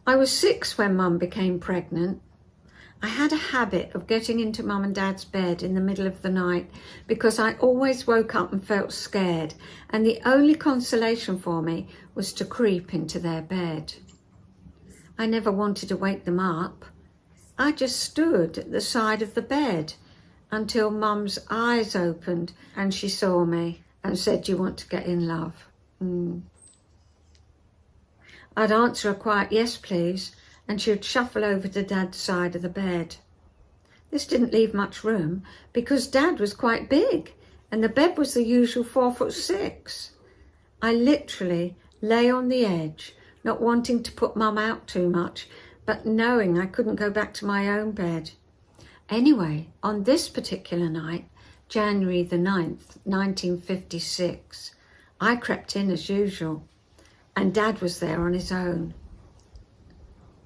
I was 6 when Mum became pregnant. I had a habit of getting into Mum and Dad's bed in the middle of the night because I always woke up and felt scared, and the only consolation for me was to creep into their bed. I never wanted to wake them up. I just stood at the side of the bed until Mum's eyes opened and she saw me and said, "Do you want to get in, love?" I'd answer a quiet "yes, please," and she would shuffle over to Dad's side of the bed. This didn't leave much room because Dad was quite big and the bed was the usual 4'6". I literally lay on the edge, not wanting to put Mum out too much, but knowing I couldn't go back to my own bed. Anyway, on this particular night, January the 9th, 1956, I crept in as usual, and Dad was there on his own.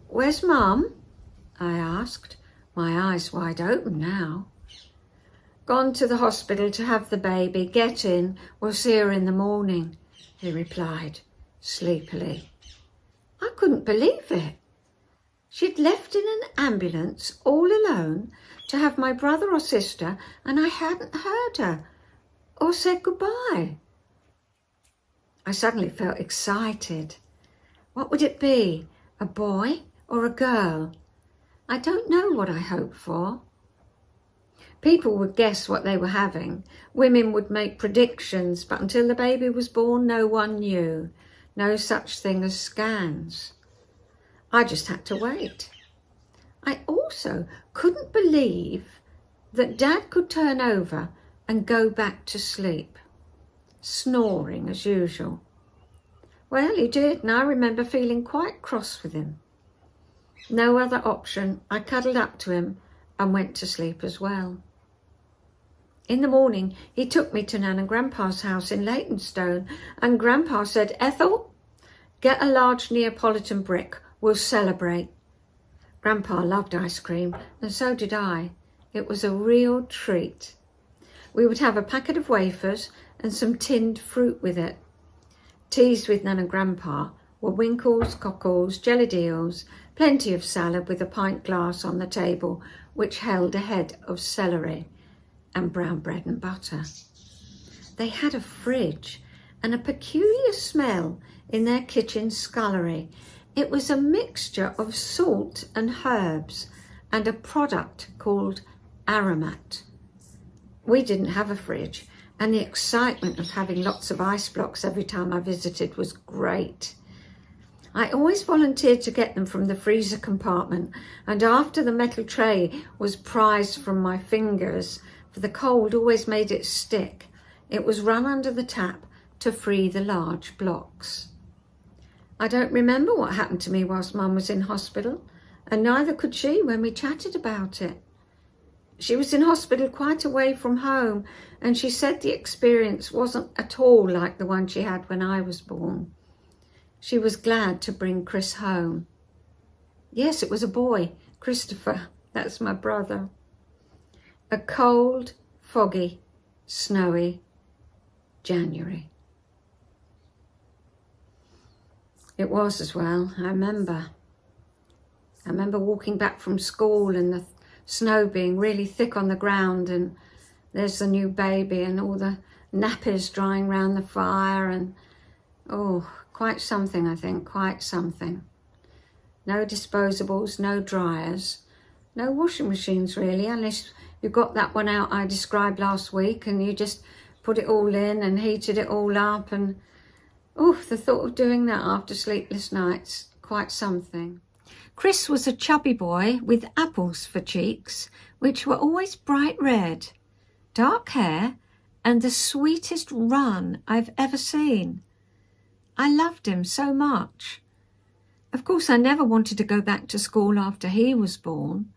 "Where's Mum?" I asked, my eyes wide open now. "Gone to the hospital to have the baby. Get in, we'll see her in the morning," he replied sleepily. I couldn't believe it. She'd left in an ambulance all alone to have my brother or sister, and I hadn't heard her or said goodbye. I suddenly felt excited. What would it be, a boy or a girl? I don't know what I hoped for. People would guess what they were having. Women would make predictions, but until the baby was born, no one knew. No such thing as scans. I just had to wait. I also couldn't believe that Dad could turn over and go back to sleep, snoring as usual. Well, he did, and I remember feeling quite cross with him. No other option, I cuddled up to him and went to sleep as well. In the morning, he took me to Nan and Grandpa's house in Leytonstone, and Grandpa said, "Ethel, get a large Neapolitan brick, we'll celebrate." Grandpa loved ice cream, and so did I. It was a real treat. We would have a packet of wafers and some tinned fruit with it. Teas with Nan and Grandpa were winkles, cockles, jellied eels, plenty of salad with a pint glass on the table, which held a head of celery and brown bread and butter. They had a fridge and a peculiar smell in their kitchen scullery. It was a mixture of salt and herbs and a product called aromat. We didn't have a fridge, and the excitement of having lots of ice blocks every time I visited was great. I always volunteered to get them from the freezer compartment, and after the metal tray was prized from my fingers, for the cold always made it stick, it was run under the tap to free the large blocks. I don't remember what happened to me whilst Mum was in hospital, and neither could she when we chatted about it. She was in hospital quite away from home, and she said the experience wasn't at all like the one she had when I was born. She was glad to bring Chris home. Yes, it was a boy, Christopher, that's my brother. A cold, foggy, snowy January. It was as well, I remember. I remember walking back from school and the snow being really thick on the ground, and there's the new baby and all the nappies drying round the fire, and quite something, I think, quite something. No disposables, no dryers, no washing machines really, unless you got that one out I described last week and you just put it all in and heated it all up, and the thought of doing that after sleepless nights, quite something. Chris was a chubby boy with apples for cheeks, which were always bright red, dark hair, and the sweetest run I've ever seen. I loved him so much. Of course, I never wanted to go back to school after he was born.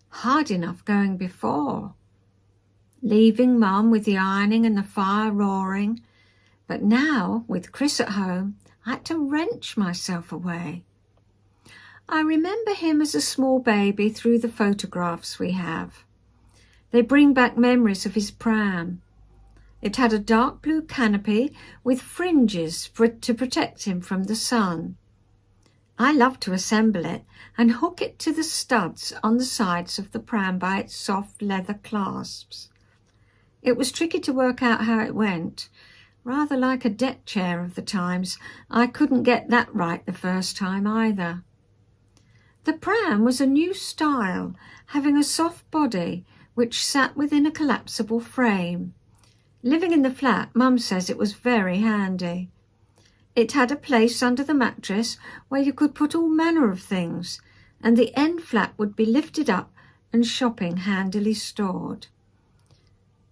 Hard enough going before. Leaving Mum with the ironing and the fire roaring. But now, with Chris at home, I had to wrench myself away. I remember him as a small baby through the photographs we have. They bring back memories of his pram. It had a dark blue canopy with fringes to protect him from the sun. I loved to assemble it and hook it to the studs on the sides of the pram by its soft leather clasps. It was tricky to work out how it went. Rather like a deck chair of the times, I couldn't get that right the first time either. The pram was a new style, having a soft body which sat within a collapsible frame. Living in the flat, Mum says it was very handy. It had a place under the mattress where you could put all manner of things, and the end flap would be lifted up and shopping handily stored.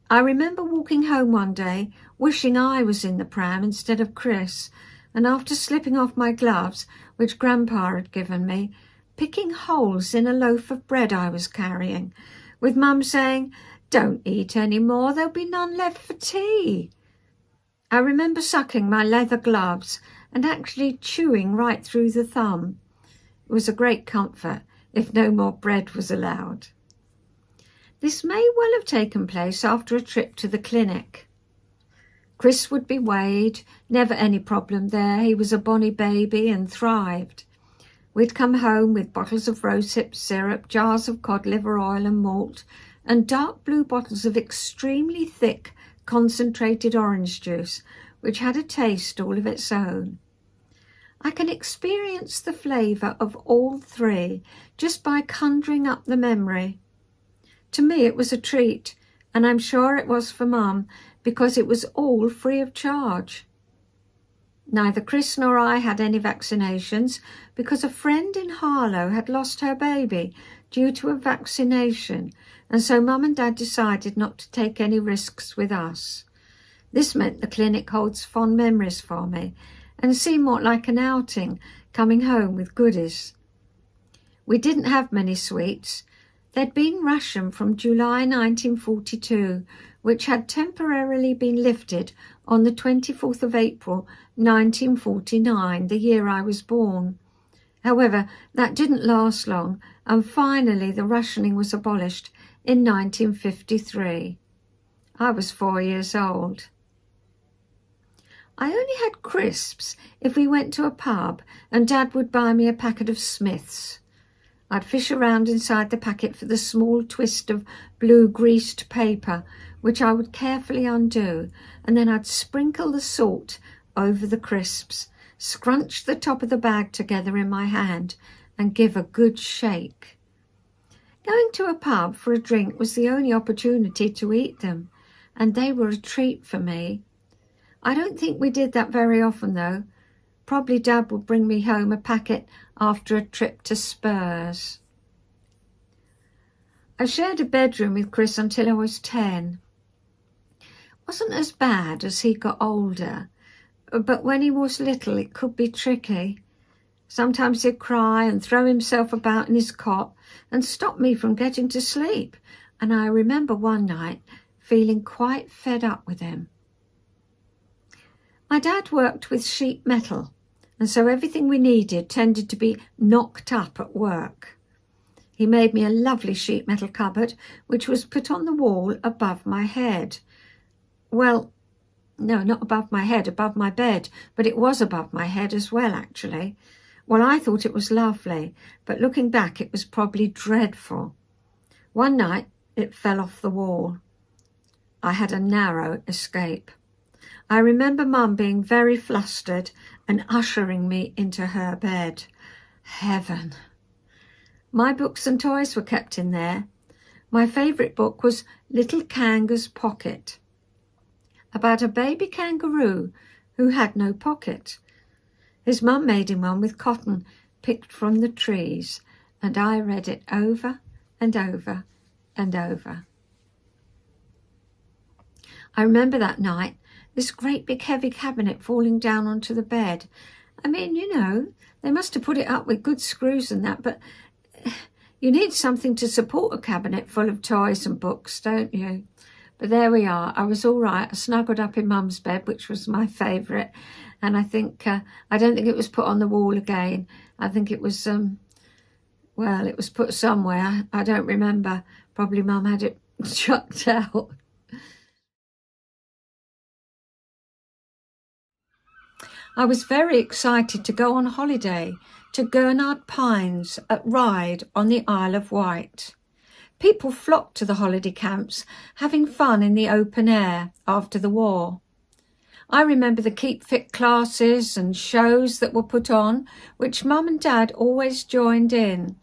I remember walking home one day, wishing I was in the pram instead of Chris, and after slipping off my gloves, which Grandpa had given me, picking holes in a loaf of bread I was carrying, with Mum saying, "Don't eat any more, there'll be none left for tea." I remember sucking my leather gloves and actually chewing right through the thumb. It was a great comfort if no more bread was allowed. This may well have taken place after a trip to the clinic. Chris would be weighed, never any problem there. He was a bonny baby and thrived. We'd come home with bottles of rosehip syrup, jars of cod liver oil and malt, and dark blue bottles of extremely thick concentrated orange juice, which had a taste all of its own. I can experience the flavour of all three just by conjuring up the memory. To me it was a treat, and I'm sure it was for Mum, because it was all free of charge. Neither Chris nor I had any vaccinations because a friend in Harlow had lost her baby due to a vaccination, and so Mum and Dad decided not to take any risks with us. This meant the clinic holds fond memories for me and seemed more like an outing, coming home with goodies. We didn't have many sweets. There'd been ration from July 1942, which had temporarily been lifted on the 24th of April 1949, the year I was born. However, that didn't last long, and finally the rationing was abolished in 1953. I was 4 years old. I only had crisps if we went to a pub and Dad would buy me a packet of Smiths. I'd fish around inside the packet for the small twist of blue greased paper, which I would carefully undo, and then I'd sprinkle the salt over the crisps, scrunch the top of the bag together in my hand, and give a good shake. Going to a pub for a drink was the only opportunity to eat them, and they were a treat for me. I don't think we did that very often, though. Probably Dad would bring me home a packet after a trip to Spurs. I shared a bedroom with Chris until I was 10. Wasn't as bad as he got older, but when he was little it could be tricky. Sometimes he'd cry and throw himself about in his cot and stop me from getting to sleep, and I remember one night feeling quite fed up with him. My dad worked with sheet metal, and so everything we needed tended to be knocked up at work. He made me a lovely sheet metal cupboard, which was put on the wall above my head. Well, no, not above my head, above my bed, but it was above my head as well, actually. Well, I thought it was lovely, but looking back, it was probably dreadful. One night, it fell off the wall. I had a narrow escape. I remember Mum being very flustered and ushering me into her bed. Heaven! My books and toys were kept in there. My favourite book was Little Kanga's Pocket, about a baby kangaroo who had no pocket. His mum made him one with cotton picked from the trees, and I read it over and over and over. I remember that night, this great big heavy cabinet falling down onto the bed. I mean, you know, they must have put it up with good screws and that, but you need something to support a cabinet full of toys and books, don't you? But there we are. I was all right. I snuggled up in Mum's bed, which was my favourite. And I think, I don't think it was put on the wall again. I think it was, well, it was put somewhere. I don't remember. Probably Mum had it chucked out. I was very excited to go on holiday to Gurnard Pines at Ryde on the Isle of Wight. People flocked to the holiday camps, having fun in the open air after the war. I remember the Keep Fit classes and shows that were put on, which Mum and Dad always joined in.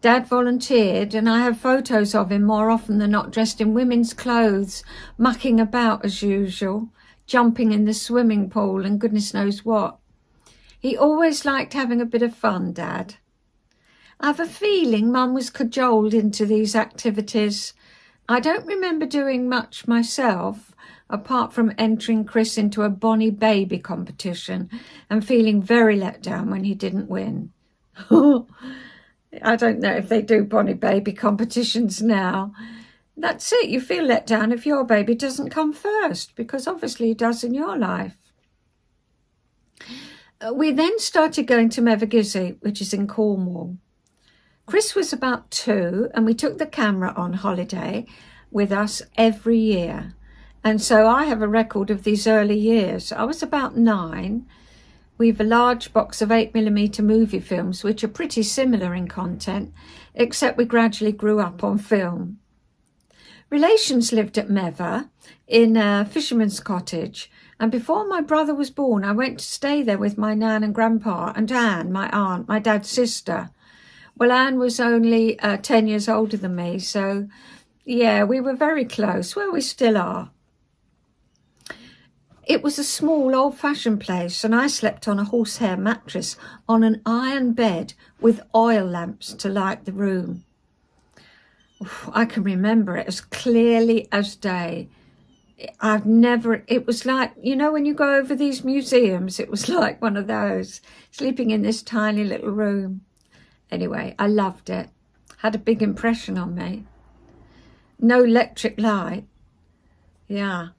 Dad volunteered, and I have photos of him more often than not dressed in women's clothes, mucking about as usual, jumping in the swimming pool and goodness knows what. He always liked having a bit of fun, Dad. I have a feeling Mum was cajoled into these activities. I don't remember doing much myself, apart from entering Chris into a bonny baby competition and feeling very let down when he didn't win. I don't know if they do bonny baby competitions now. That's it, you feel let down if your baby doesn't come first, because obviously it does in your life. We then started going to Mevagissey, which is in Cornwall. Chris was about 2, and we took the camera on holiday with us every year. And so I have a record of these early years. I was about 9. We've a large box of 8mm movie films, which are pretty similar in content, except we gradually grew up on film. Relations lived at Meva in a fisherman's cottage, and before my brother was born, I went to stay there with my nan and grandpa and Anne, my aunt, my dad's sister. Well, Anne was only 10 years older than me, so yeah, we were very close. Well, we still are. It was a small, old-fashioned place, and I slept on a horsehair mattress on an iron bed with oil lamps to light the room. I can remember it as clearly as day. It was like, when you go over these museums, it was like one of those, sleeping in this tiny little room. Anyway, I loved it. Had a big impression on me. No electric light. Yeah.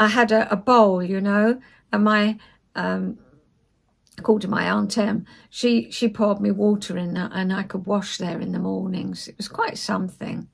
I had a bowl, and my, I called her my Aunt Em. She poured me water in that, and I could wash there in the mornings. It was quite something.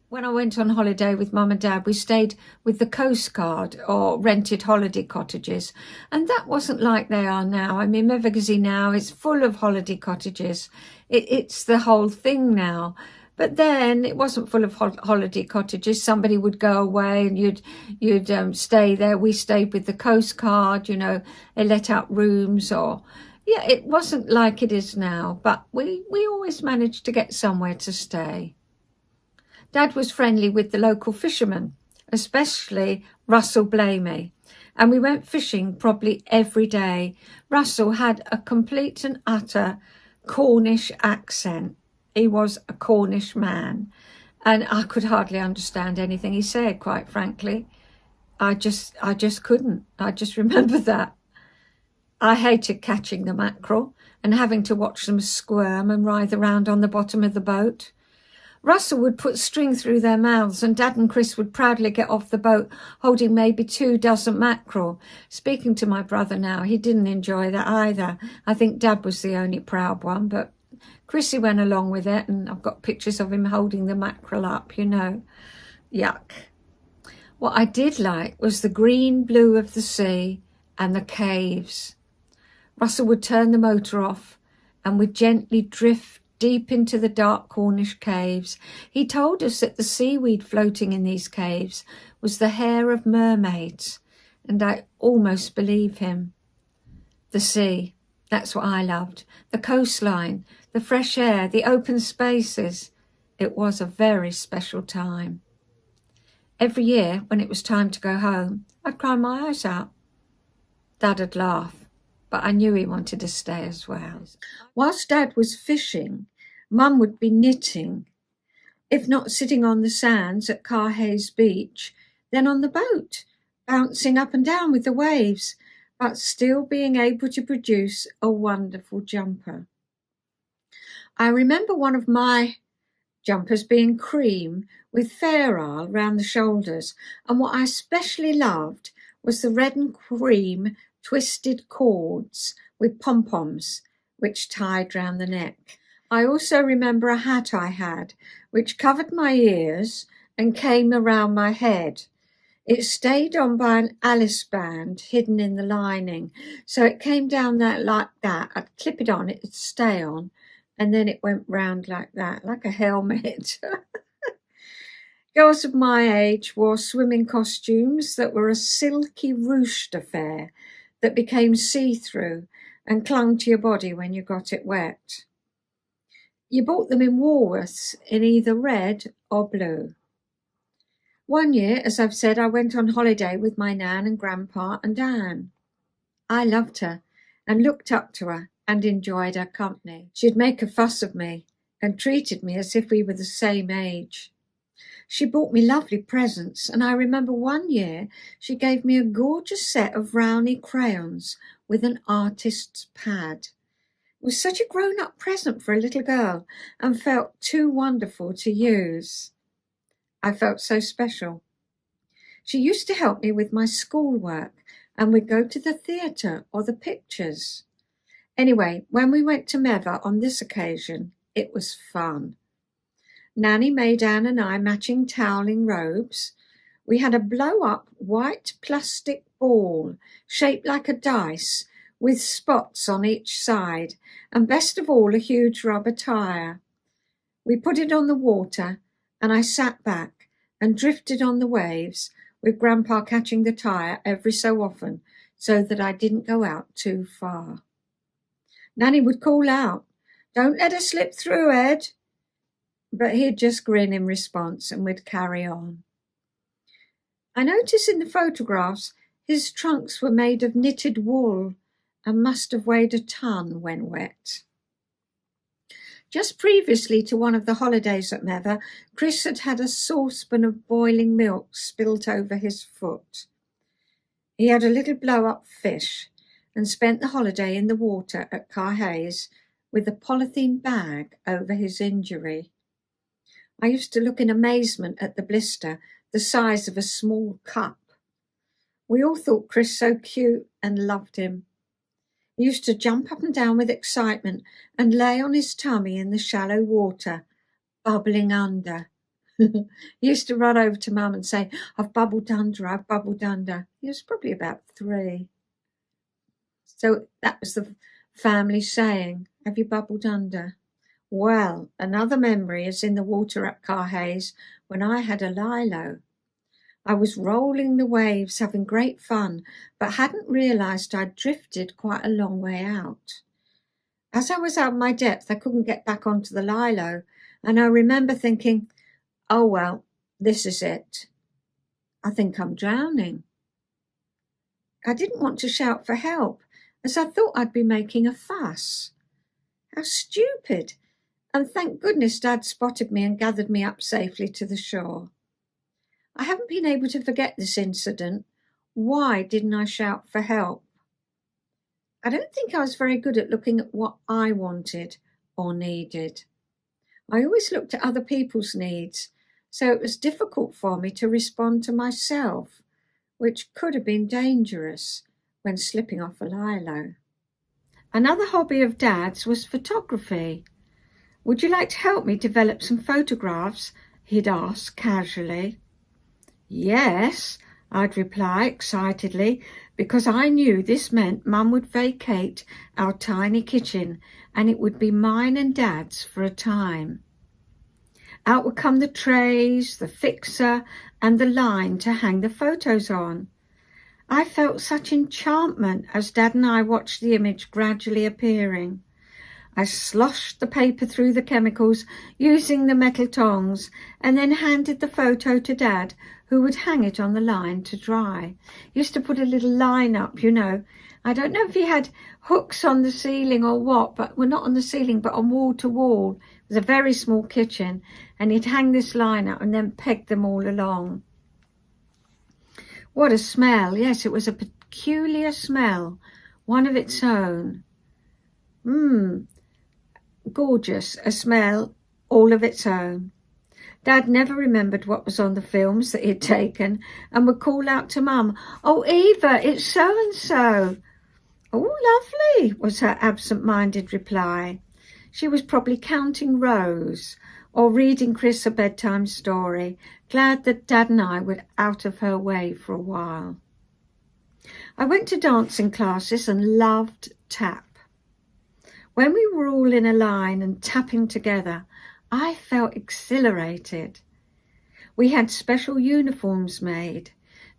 When I went on holiday with Mum and Dad, we stayed with the Coast Guard or rented holiday cottages. And that wasn't like they are now. I mean, Mevagissey now is full of holiday cottages. It's the whole thing now. But then it wasn't full of holiday cottages. Somebody would go away and you'd stay there. We stayed with the Coast Guard, they let out rooms it wasn't like it is now. But we always managed to get somewhere to stay. Dad was friendly with the local fishermen, especially Russell Blamey, and we went fishing probably every day. Russell had a complete and utter Cornish accent. He was a Cornish man, and I could hardly understand anything he said, quite frankly. I just couldn't. I just remember that. I hated catching the mackerel and having to watch them squirm and writhe around on the bottom of the boat. Russell would put string through their mouths, and Dad and Chris would proudly get off the boat holding maybe 2 dozen mackerel. Speaking to my brother now, he didn't enjoy that either. I think Dad was the only proud one, but Chrissy went along with it, and I've got pictures of him holding the mackerel up, Yuck. What I did like was the green blue of the sea and the caves. Russell would turn the motor off and would gently drift deep into the dark Cornish caves. He told us that the seaweed floating in these caves was the hair of mermaids, and I almost believe him. The sea, that's what I loved. The coastline, the fresh air, the open spaces. It was a very special time. Every year, when it was time to go home, I'd cry my eyes out. Dad'd laugh, but I knew he wanted to stay as well. Whilst Dad was fishing, Mum would be knitting, if not sitting on the sands at Carhays Beach, then on the boat, bouncing up and down with the waves, but still being able to produce a wonderful jumper. I remember one of my jumpers being cream with Fair Isle round the shoulders, and what I especially loved was the red and cream twisted cords with pom-poms which tied round the neck. I also remember a hat I had which covered my ears and came around my head. It stayed on by an Alice band hidden in the lining. So it came down that like that. I'd clip it on, it'd stay on, and then it went round like that, like a helmet. Girls of my age wore swimming costumes that were a silky ruched affair that became see-through and clung to your body when you got it wet. You bought them in Woolworths in either red or blue. One year, as I've said, I went on holiday with my Nan and Grandpa and Dan. I loved her and looked up to her and enjoyed her company. She'd make a fuss of me and treated me as if we were the same age. She bought me lovely presents, and I remember one year she gave me a gorgeous set of Rowney crayons with an artist's pad. It was such a grown-up present for a little girl and felt too wonderful to use. I felt so special. She used to help me with my schoolwork, and we'd go to the theatre or the pictures. Anyway, when we went to Meva on this occasion, it was fun. Nanny made Anne and I matching toweling robes. We had a blow-up white plastic ball shaped like a dice with spots on each side, and best of all, a huge rubber tire. We put it on the water, and I sat back and drifted on the waves, with Grandpa catching the tire every so often so that I didn't go out too far. Nanny would call out, "Don't let her slip through, Ed." But he'd just grin in response and we'd carry on. I noticed in the photographs his trunks were made of knitted wool and must have weighed a ton when wet. Just previously to one of the holidays at Meva, Chris had had a saucepan of boiling milk spilt over his foot. He had a little blow-up fish and spent the holiday in the water at Carhays with a polythene bag over his injury. I used to look in amazement at the blister, the size of a small cup. We all thought Chris so cute and loved him. He used to jump up and down with excitement and lay on his tummy in the shallow water, bubbling under. He used to run over to Mum and say, "I've bubbled under, I've bubbled under." He was probably about 3. So that was the family saying, "Have you bubbled under?" Well, another memory is in the water at Carhays when I had a lilo. I was rolling the waves, having great fun, but hadn't realised I'd drifted quite a long way out. As I was out of my depth, I couldn't get back onto the lilo, and I remember thinking, "Oh well, this is it. I think I'm drowning." I didn't want to shout for help, as I thought I'd be making a fuss. How stupid! And thank goodness Dad spotted me and gathered me up safely to the shore. I haven't been able to forget this incident. Why didn't I shout for help? I don't think I was very good at looking at what I wanted or needed. I always looked at other people's needs, so it was difficult for me to respond to myself, which could have been dangerous when slipping off a lilo. Another hobby of Dad's was photography. "Would you like to help me develop some photographs?" he'd ask casually. "Yes," I'd reply excitedly, because I knew this meant Mum would vacate our tiny kitchen and it would be mine and Dad's for a time. Out would come the trays, the fixer, and the line to hang the photos on. I felt such enchantment as Dad and I watched the image gradually appearing. I sloshed the paper through the chemicals using the metal tongs and then handed the photo to Dad, who would hang it on the line to dry. He used to put a little line up, you know. I don't know if he had hooks on the ceiling or what, but well, not on the ceiling, but on wall to wall. It was a very small kitchen, and he'd hang this line up and then peg them all along. What a smell. Yes, it was a peculiar smell, one of its own. Gorgeous, a smell all of its own. Dad never remembered what was on the films that he'd taken and would call out to Mum, "Oh, Eva, it's so-and-so." "Oh, lovely," was her absent-minded reply. She was probably counting rows, or reading Chris a bedtime story, glad that Dad and I were out of her way for a while. I went to dancing classes and loved tap. When we were all in a line and tapping together, I felt exhilarated. We had special uniforms made.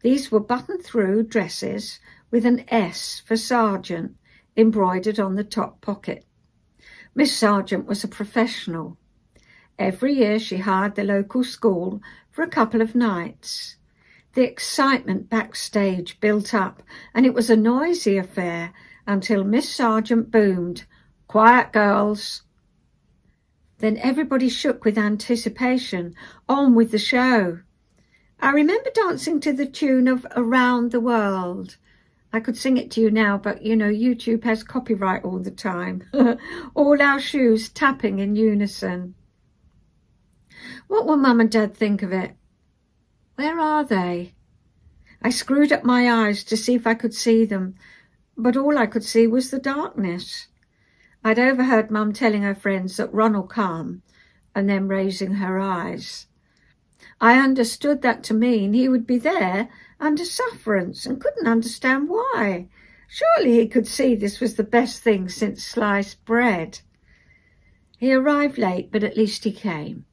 These were button-through dresses with an S for Sergeant embroidered on the top pocket. Miss Sargent was a professional. Every year she hired the local school for a couple of nights. The excitement backstage built up, and it was a noisy affair until Miss Sargent boomed, "Quiet, girls." Then everybody shook with anticipation. On with the show. I remember dancing to the tune of "Around the World." I could sing it to you now, but YouTube has copyright all the time. All our shoes tapping in unison. What will Mum and Dad think of it? Where are they? I screwed up my eyes to see if I could see them, but all I could see was the darkness. I'd overheard Mum telling her friends that Ron will come, and then raising her eyes. I understood that to mean he would be there under sufferance and couldn't understand why. Surely he could see this was the best thing since sliced bread. He arrived late, but at least he came.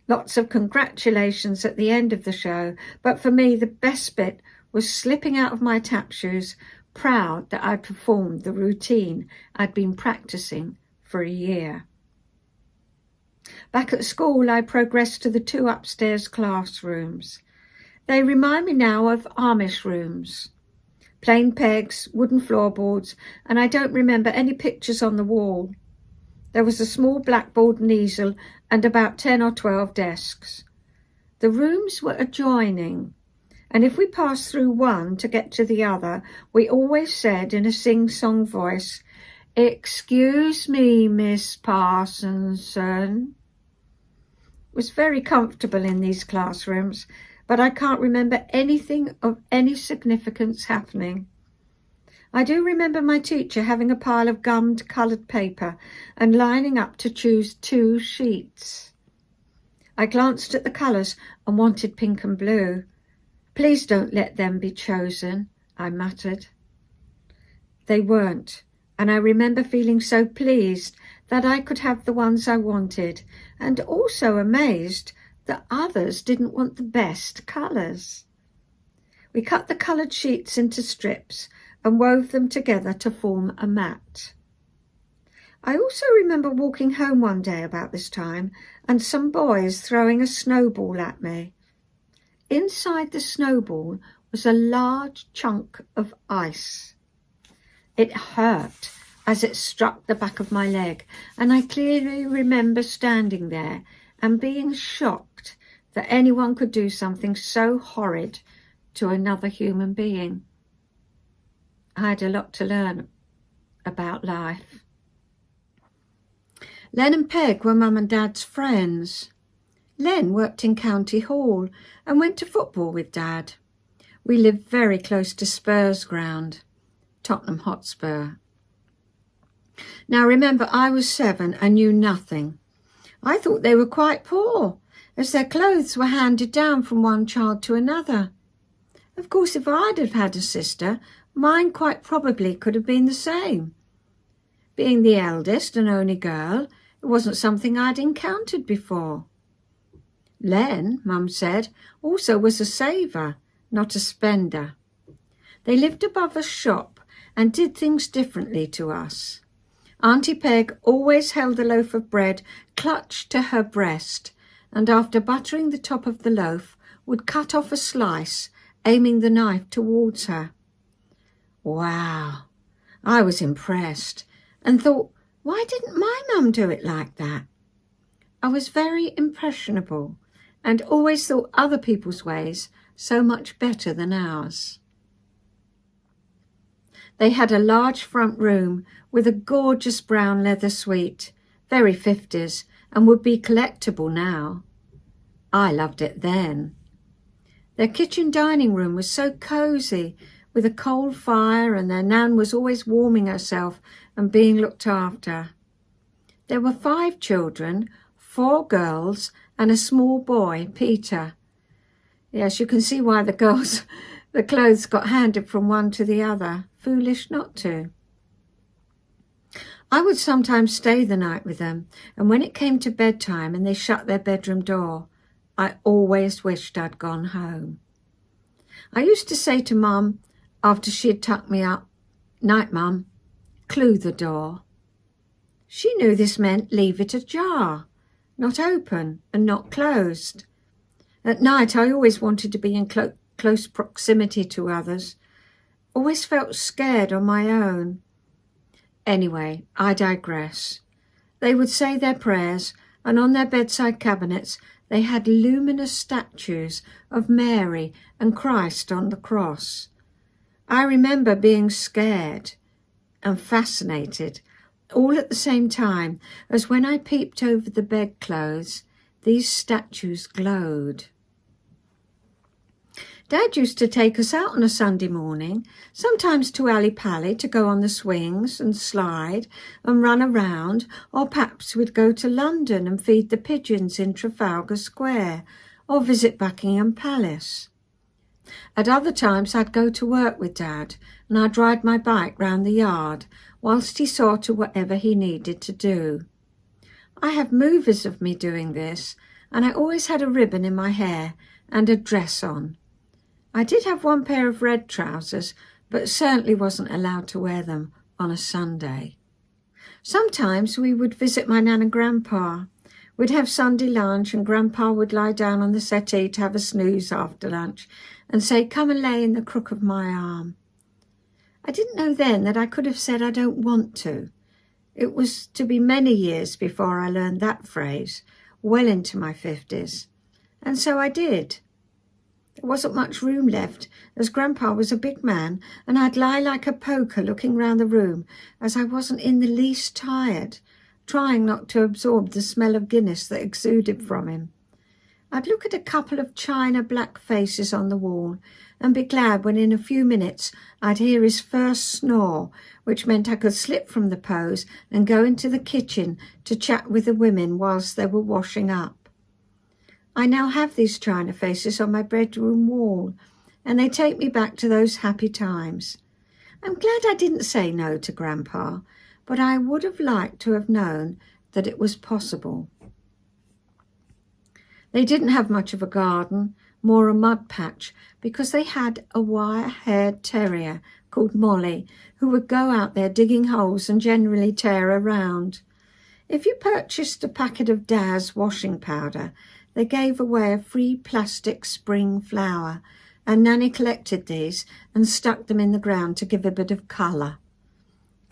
Lots of congratulations at the end of the show, but for me the best bit was slipping out of my tap shoes, proud that I'd performed the routine I'd been practicing for a year. Back at school, I progressed to the 2 upstairs classrooms. They remind me now of Amish rooms. Plain pegs, wooden floorboards, and I don't remember any pictures on the wall. There was a small blackboard and easel and about 10 or 12 desks. The rooms were adjoining, and if we passed through one to get to the other, we always said in a sing-song voice, "Excuse me, Miss Parsonson." It was very comfortable in these classrooms, but I can't remember anything of any significance happening. I do remember my teacher having a pile of gummed coloured paper and lining up to choose 2 sheets. I glanced at the colours and wanted pink and blue. "Please don't let them be chosen," I muttered. They weren't, and I remember feeling so pleased that I could have the ones I wanted, and also amazed that others didn't want the best colours. We cut the coloured sheets into strips and wove them together to form a mat. I also remember walking home one day about this time and some boys throwing a snowball at me. Inside the snowball was a large chunk of ice. It hurt as it struck the back of my leg, and I clearly remember standing there and being shocked that anyone could do something so horrid to another human being. I had a lot to learn about life. Len and Peg were Mum and Dad's friends. Len worked in County Hall and went to football with Dad. We lived very close to Spurs ground, Tottenham Hotspur. Now remember, I was 7 and knew nothing. I thought they were quite poor, as their clothes were handed down from one child to another. Of course, if I'd have had a sister, mine quite probably could have been the same. Being the eldest and only girl, it wasn't something I'd encountered before. Len, Mum said, also was a saver, not a spender. They lived above a shop and did things differently to us. Auntie Peg always held a loaf of bread clutched to her breast, and after buttering the top of the loaf, would cut off a slice, aiming the knife towards her. Wow! I was impressed and thought, why didn't my mum do it like that? I was very impressionable and always thought other people's ways so much better than ours. They had a large front room with a gorgeous brown leather suite, very 50s, and would be collectible now. I loved it then. Their kitchen dining room was so cosy, with a coal fire, and their nan was always warming herself and being looked after. There were 5 children, 4 girls and a small boy, Peter. Yes, you can see why the clothes got handed from one to the other. Foolish not to. I would sometimes stay the night with them, and when it came to bedtime and they shut their bedroom door, I always wished I'd gone home. I used to say to Mum, after she'd tucked me up, "Night, Mum, clue the door." She knew this meant leave it ajar, not open and not closed. At night, I always wanted to be in close proximity to others, always felt scared on my own. Anyway, I digress. They would say their prayers, and on their bedside cabinets they had luminous statues of Mary and Christ on the cross. I remember being scared and fascinated, all at the same time, as when I peeped over the bedclothes, these statues glowed. Dad used to take us out on a Sunday morning, sometimes to Ali Pali to go on the swings and slide and run around, or perhaps we'd go to London and feed the pigeons in Trafalgar Square or visit Buckingham Palace. At other times I'd go to work with Dad and I'd ride my bike round the yard whilst he saw to whatever he needed to do. I have movies of me doing this, and I always had a ribbon in my hair and a dress on. I did have one pair of red trousers, but certainly wasn't allowed to wear them on a Sunday. Sometimes we would visit my nan and grandpa. We'd have Sunday lunch and Grandpa would lie down on the settee to have a snooze after lunch and say, "Come and lay in the crook of my arm." I didn't know then that I could have said I don't want to. It was to be many years before I learned that phrase, well into my 50s. And so I did. There wasn't much room left, as Grandpa was a big man, and I'd lie like a poker looking round the room, as I wasn't in the least tired, trying not to absorb the smell of Guinness that exuded from him. I'd look at a couple of china black faces on the wall and be glad when in a few minutes I'd hear his first snore, which meant I could slip from the pose and go into the kitchen to chat with the women whilst they were washing up. I now have these china faces on my bedroom wall, and they take me back to those happy times. I'm glad I didn't say no to Grandpa, but I would have liked to have known that it was possible. They didn't have much of a garden, more a mud patch, because they had a wire-haired terrier called Molly, who would go out there digging holes and generally tear around. If you purchased a packet of Daz washing powder, they gave away a free plastic spring flower, and Nanny collected these and stuck them in the ground to give a bit of colour.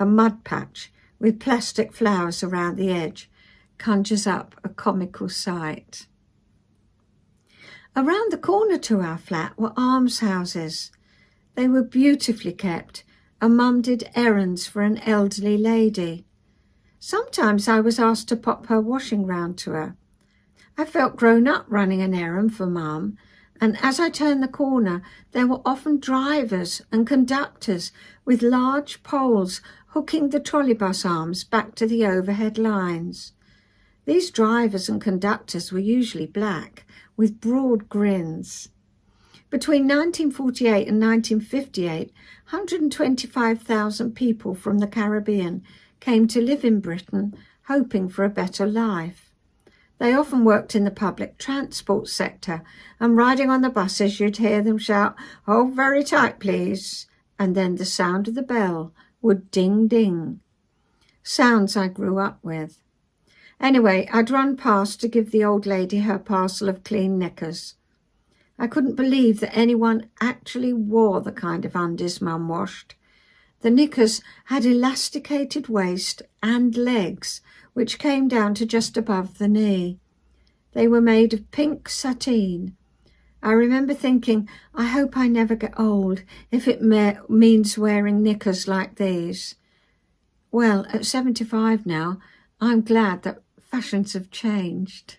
A mud patch with plastic flowers around the edge conjures up a comical sight. Around the corner to our flat were almshouses. They were beautifully kept, and Mum did errands for an elderly lady. Sometimes I was asked to pop her washing round to her. I felt grown up running an errand for Mum, and as I turned the corner, there were often drivers and conductors with large poles hooking the trolleybus arms back to the overhead lines. These drivers and conductors were usually black, with broad grins. Between 1948 and 1958, 125,000 people from the Caribbean came to live in Britain, hoping for a better life. They often worked in the public transport sector, and riding on the buses you'd hear them shout, "Hold very tight, please," and then the sound of the bell would ding ding. Sounds I grew up with. Anyway, I'd run past to give the old lady her parcel of clean knickers. I couldn't believe that anyone actually wore the kind of undies Mum washed. The knickers had elasticated waist and legs, which came down to just above the knee. They were made of pink sateen. I remember thinking, I hope I never get old if it means wearing knickers like these. Well, at 75 now, I'm glad that fashions have changed.